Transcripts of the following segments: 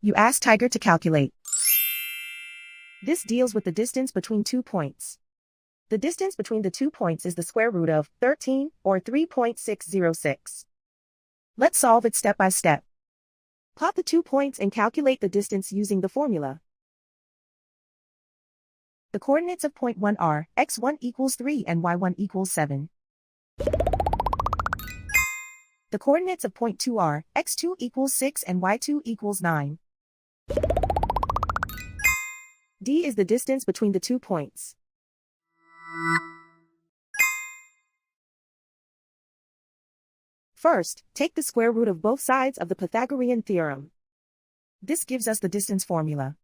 You ask Tiger to calculate. This deals with the distance between 2 points. The distance between the 2 points is the square root of 13, or 3.606. Let's solve it step by step. Plot the 2 points and calculate the distance using the formula. The coordinates of point 1 are x1 equals 3 and y1 equals 7. The coordinates of point 2 are x2 equals 6 and y2 equals 9. D is the distance between the 2 points. First, take the square root of both sides of the Pythagorean theorem. This gives us the distance formula.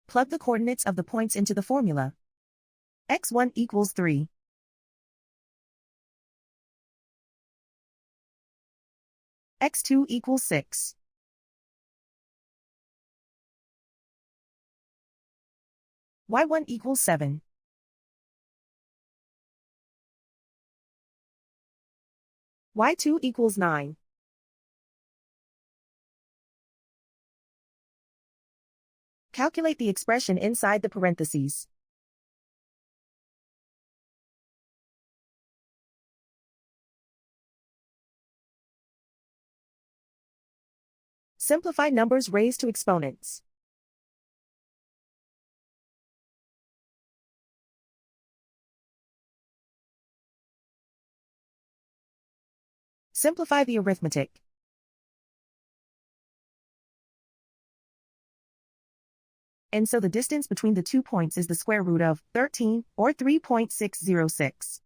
Plug the coordinates of the points into the formula. x1 equals 3. x2 equals 6. y1 equals 7. y2 equals 9. Calculate the expression inside the parentheses. Simplify numbers raised to exponents. Simplify the arithmetic. And so the distance between the 2 points is the square root of 13, or 3.606.